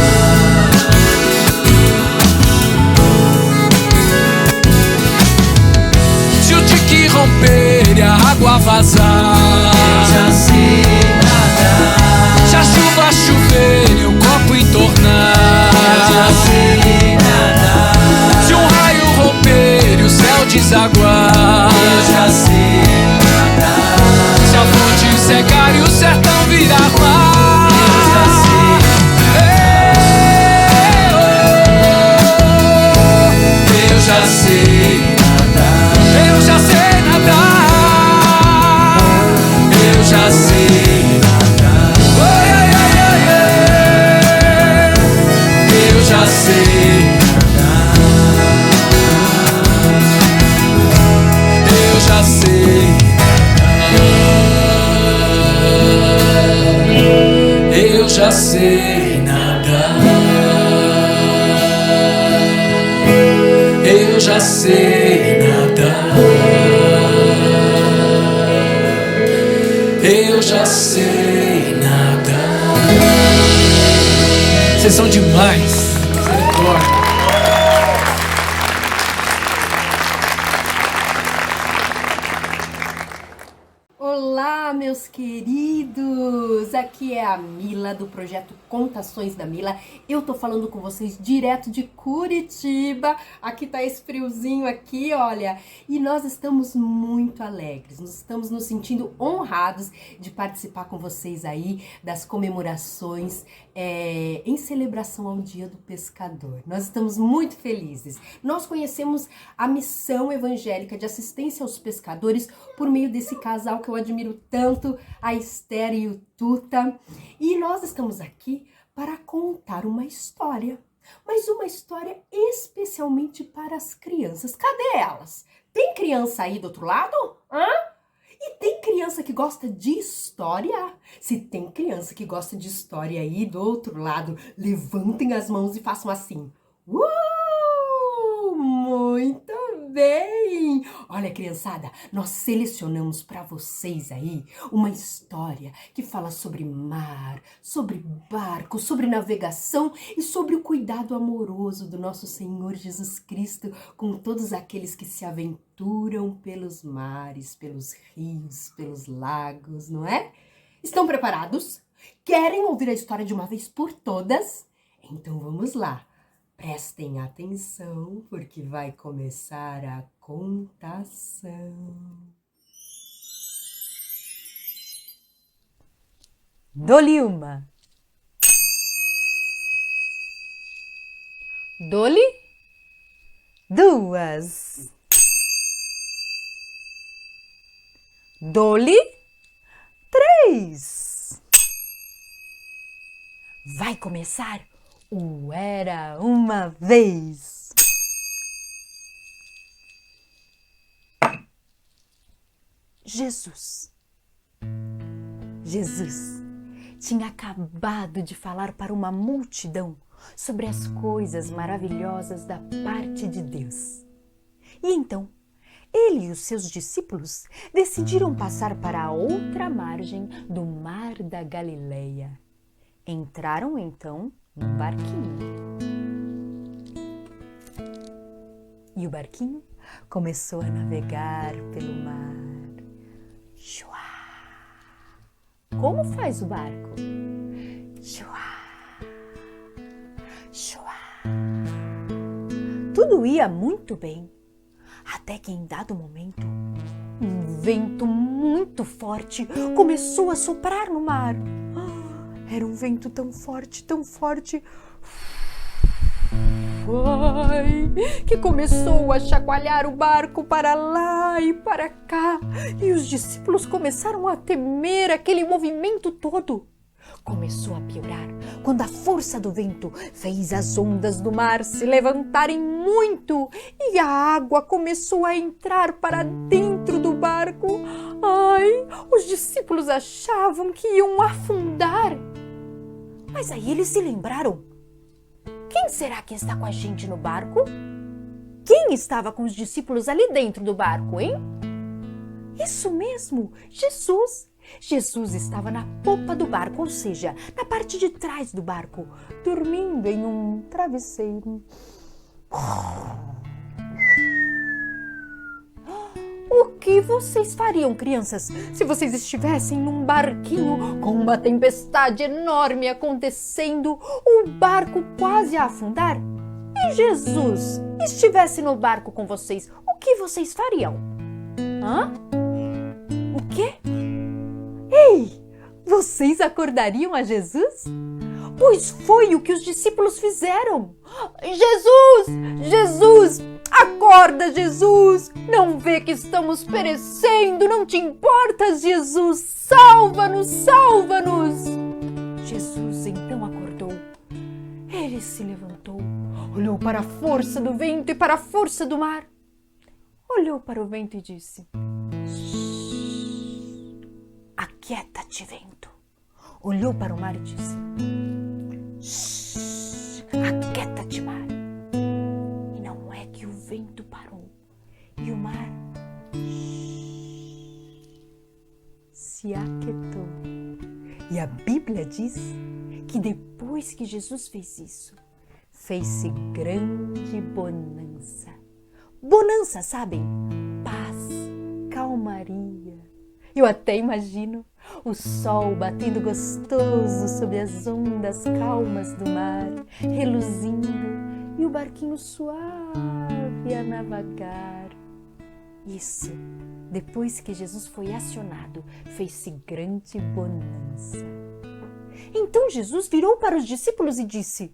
Se o dique romper e a água vazar, eu já sei nadar. Se a chuva chover e o copo entornar, eu já sei nadar. Se um raio romper e o céu desaguar, eu já sei nadar. Se a fonte secar e o sertão virar mar, eu já sei. Eu já sei nadar. Eu já sei nadar. Eu já sei nadar. Oi, ai, ai, ai, ai. Eu já sei nadar. Eu já sei nadar. Eu já sei nadar. Eu já sei nadar. Eu já sei nadar. Vocês são demais. Misericórdia.
Olá, meus queridos! Aqui é a Mila do projeto Contações da Mila. Eu tô falando com vocês direto de Curitiba. Aqui tá esse friozinho aqui, olha. E nós estamos muito alegres. Nós estamos nos sentindo honrados de participar com vocês aí das comemorações em celebração ao Dia do Pescador. Nós estamos muito felizes. Nós conhecemos a missão evangélica de assistência aos pescadores por meio desse casal que eu admiro tanto, a Esther e o Tuta. E nós estamos aqui para contar uma história, mas uma história especialmente para as crianças. Cadê elas? Tem criança aí do outro lado? Hã? E tem criança que gosta de história? Se tem criança que gosta de história aí do outro lado, levantem as mãos e façam assim. Muito bem! Olha, criançada, nós selecionamos para vocês aí uma história que fala sobre mar, sobre barco, sobre navegação e sobre o cuidado amoroso do nosso Senhor Jesus Cristo com todos aqueles que se aventuram pelos mares, pelos rios, pelos lagos, não é? Estão preparados? Querem ouvir a história de uma vez por todas? Então vamos lá. Prestem atenção, porque vai começar a contação.
Dou-lhe uma. Dou-lhe duas. Dou-lhe três. Vai começar o Era Uma Vez. Jesus tinha acabado de falar para uma multidão sobre as coisas maravilhosas da parte de Deus. E então, ele e os seus discípulos decidiram passar para a outra margem do Mar da Galileia. Entraram então num barquinho. E o barquinho começou a navegar pelo mar. Chua! Como faz o barco? Chua! Chua! Tudo ia muito bem, até que em dado momento, um vento muito forte começou a soprar no mar. Era um vento tão forte, que começou a chacoalhar o barco para lá e para cá. E os discípulos começaram a temer aquele movimento todo. Começou a piorar quando a força do vento fez as ondas do mar se levantarem muito e a água começou a entrar para dentro do barco. Os discípulos achavam que iam afundar. Mas aí eles se lembraram: quem será que está com a gente no barco? Quem estava com os discípulos ali dentro do barco, hein? Isso mesmo, Jesus! Jesus estava na popa do barco, ou seja, na parte de trás do barco, dormindo em um travesseiro. O que vocês fariam, crianças, se vocês estivessem num barquinho com uma tempestade enorme acontecendo, o barco quase a afundar? E Jesus estivesse no barco com vocês, o que vocês fariam? O quê? Ei, vocês acordariam a Jesus? Pois foi o que os discípulos fizeram. Jesus, acorda, Jesus! Não vê que estamos perecendo? Não te importas, Jesus? Salva-nos! Jesus então acordou. Ele se levantou, olhou para a força do vento e para a força do mar. Olhou para o vento e disse: aquieta-te, vento. Olhou para o mar e disse: aquieta-te, mar. E não é que o vento parou e o mar se aquietou. E a Bíblia diz que depois que Jesus fez isso, fez-se grande bonança. Bonança, sabem? Paz, calmaria. Eu até imagino o sol batendo gostoso sobre as ondas calmas do mar, reluzindo, e o barquinho suave a navegar. Isso, depois que Jesus foi acionado, fez-se grande bonança. Então Jesus virou para os discípulos e disse: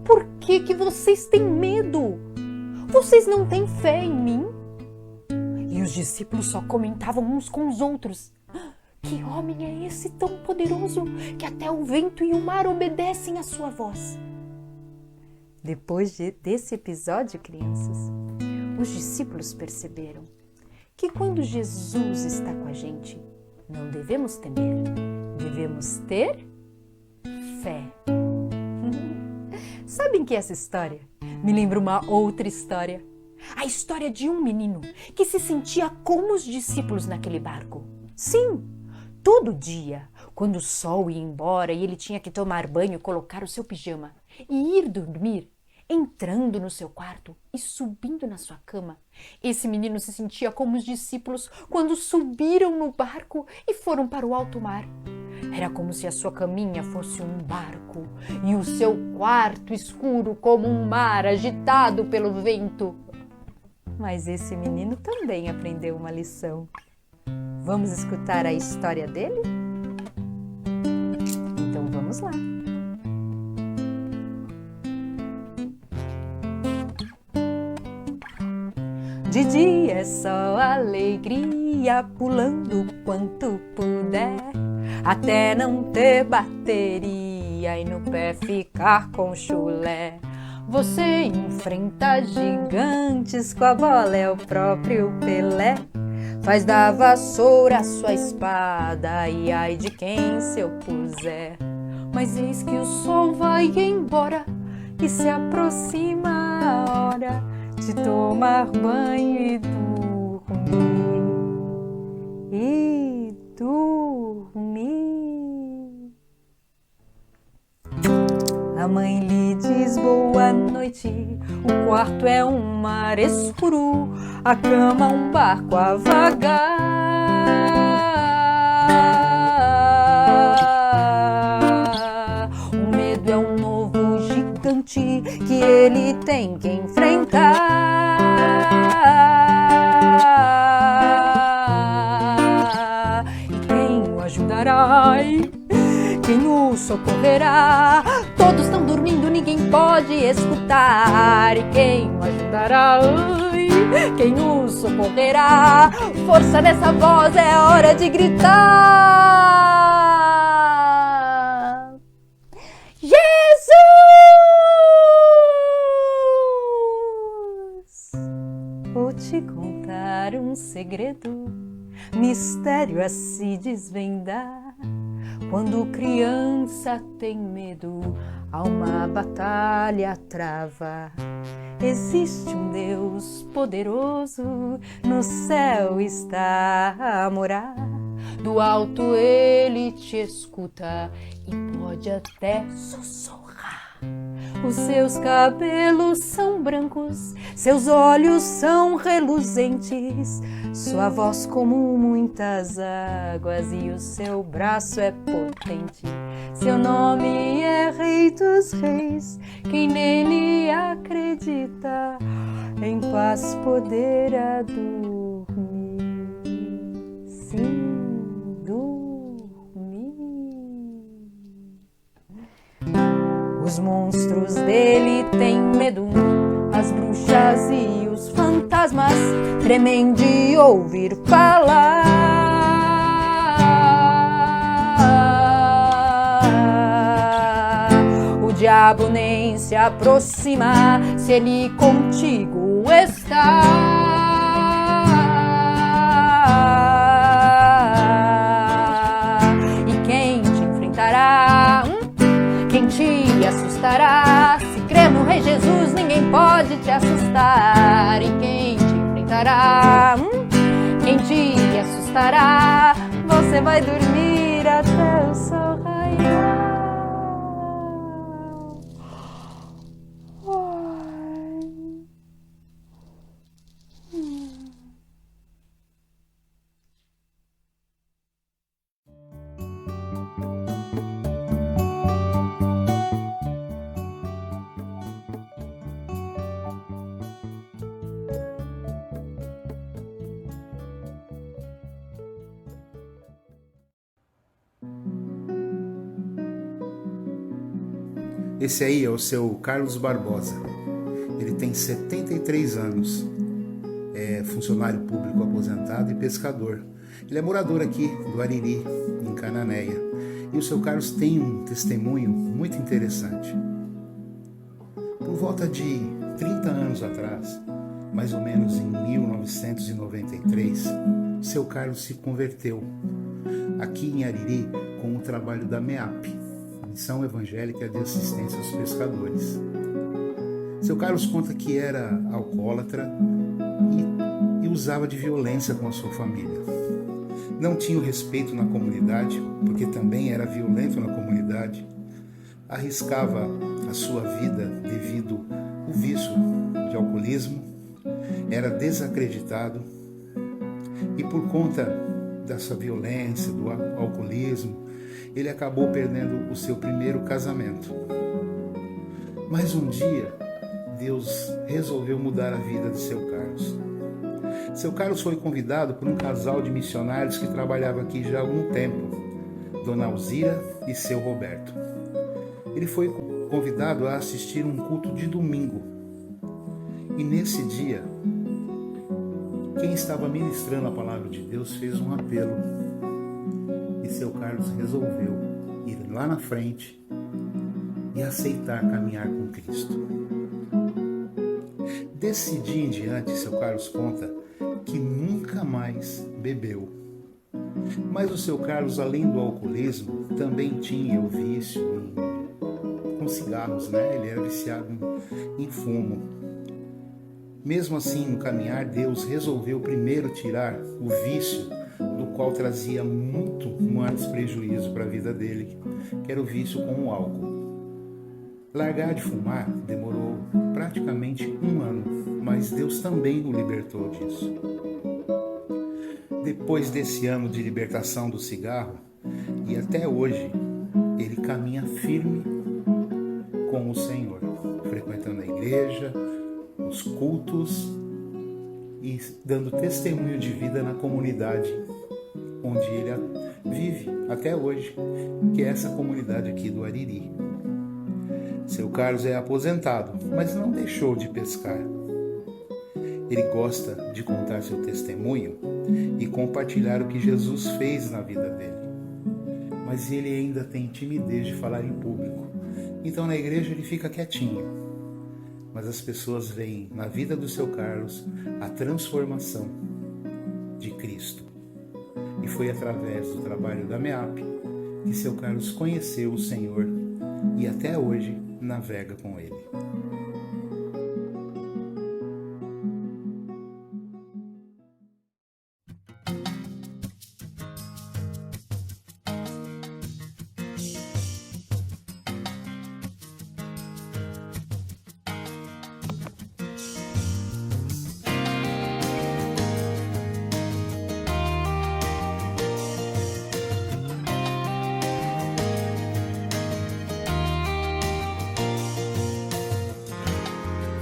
por que vocês têm medo? Vocês não têm fé em mim? E os discípulos só comentavam uns com os outros: que homem é esse tão poderoso que até o vento e o mar obedecem à sua voz? Depois desse episódio, crianças, os discípulos perceberam que quando Jesus está com a gente, não devemos temer, devemos ter fé. Sabem que essa história me lembra uma outra história? A história de um menino que se sentia como os discípulos naquele barco. Sim, todo dia, quando o sol ia embora e ele tinha que tomar banho, colocar o seu pijama e ir dormir, entrando no seu quarto e subindo na sua cama, esse menino se sentia como os discípulos quando subiram no barco e foram para o alto mar. Era como se a sua caminha fosse um barco e o seu quarto escuro como um mar agitado pelo vento. Mas esse menino também aprendeu uma lição. Vamos escutar a história dele? Então vamos lá. De dia é só alegria, pulando quanto puder, até não ter bateria e no pé ficar com chulé. Você enfrenta gigantes, com a bola é o próprio Pelé. Faz da vassoura sua espada e ai de quem se opuser. Mas eis que o sol vai embora e se aproxima a hora de tomar banho e dormir. E dormir. A mãe lhe diz boa noite, o quarto é um mar escuro, a cama um barco a vagar. O medo é um novo gigante que ele tem que enfrentar. ajudará? Quem o socorrerá? Todos estão dormindo, ninguém pode escutar. E quem o ajudará? Quem o socorrerá? Força nessa voz, é hora de gritar. Jesus! Vou te contar um segredo, mistério a se desvendar. Quando criança tem medo, há uma batalha trava. Existe um Deus poderoso, no céu está a morar. Do alto ele te escuta e pode até sussurrar. Os seus cabelos são brancos, seus olhos são reluzentes, sua voz como muitas águas e o seu braço é potente. Seu nome é Rei dos Reis, quem nele acredita, em paz poderá dormir. Sim, dormir. Os monstros dele têm medo, as bruxas e os fantasmas tremem de ouvir falar. O diabo nem se aproxima se ele contigo está. E quem te enfrentará? Quem te assustará? Se crer no Rei Jesus, ninguém pode te assustar. E quem te enfrentará? Quem te assustará? Você vai dormir até o sol raiar.
Esse aí é o seu Carlos Barbosa. Ele tem 73 anos, é funcionário público aposentado e pescador. Ele é morador aqui do Ariri, em Cananéia. E o seu Carlos tem um testemunho muito interessante. Por volta de 30 anos atrás, mais ou menos em 1993, o seu Carlos se converteu aqui em Ariri com o trabalho da MEAP, Missão Evangélica de Assistência aos Pescadores. Seu Carlos conta que era alcoólatra e usava de violência com a sua família. Não tinha o respeito na comunidade, porque também era violento na comunidade. Arriscava a sua vida devido ao vício de alcoolismo, era desacreditado e por conta dessa violência, do alcoolismo, ele acabou perdendo o seu primeiro casamento. Mas um dia, Deus resolveu mudar a vida de seu Carlos. Seu Carlos foi convidado por um casal de missionários que trabalhava aqui já há algum tempo, Dona Alzira e seu Roberto. Ele foi convidado a assistir um culto de domingo. E nesse dia, quem estava ministrando a palavra de Deus fez um apelo. E seu Carlos resolveu ir lá na frente e aceitar caminhar com Cristo. Desse dia em diante, seu Carlos conta que nunca mais bebeu. Mas o seu Carlos, além do alcoolismo, também tinha o vício com cigarros, né? Ele era viciado em fumo. Mesmo assim, no caminhar, Deus resolveu primeiro tirar o vício, do qual trazia muito mais prejuízo para a vida dele, que era o vício com o álcool. Largar de fumar demorou praticamente 1 ano, mas Deus também o libertou disso. Depois desse ano de libertação do cigarro, e até hoje, ele caminha firme com o Senhor, frequentando a igreja, os cultos e dando testemunho de vida na comunidade onde ele vive até hoje, que é essa comunidade aqui do Ariri. Seu Carlos é aposentado, mas não deixou de pescar. Ele gosta de contar seu testemunho e compartilhar o que Jesus fez na vida dele. Mas ele ainda tem timidez de falar em público. Então na igreja ele fica quietinho. Mas as pessoas veem na vida do seu Carlos a transformação de Cristo. E foi através do trabalho da MEAP que seu Carlos conheceu o Senhor e até hoje navega com ele.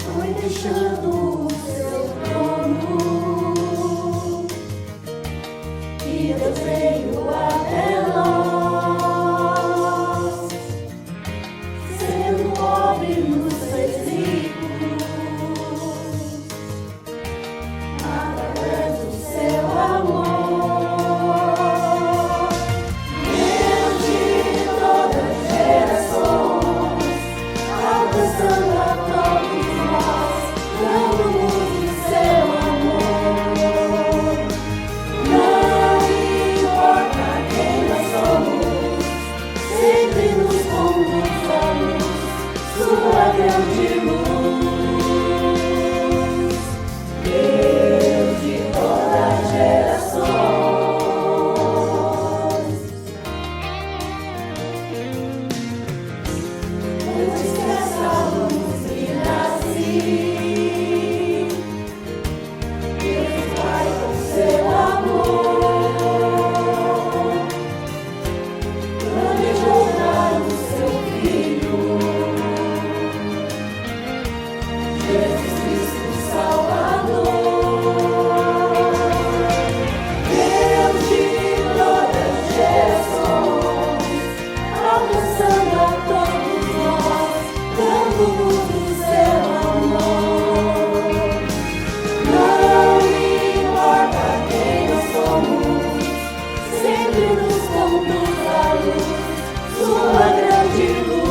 Foi deixando o seu trono e Deus veio até nós, sendo pobre nos fez rico através do seu amor. Deus de todas as gerações, alcançando a todos nós, dando-nos o seu amor. Não importa quem nós somos, sempre nos conduz à luz, sua grande luz. Deus de todas as gerações, antes que essa luz brilhasse, Deus Pai com seu amor planejou dar o seu Filho, Jesus Cristo Salvador. Deus de todas as gerações, alcançando a todos nós, dando-nos o seu amor. Não importa quem nós somos, sempre nos conduz à luz, sua grande luz.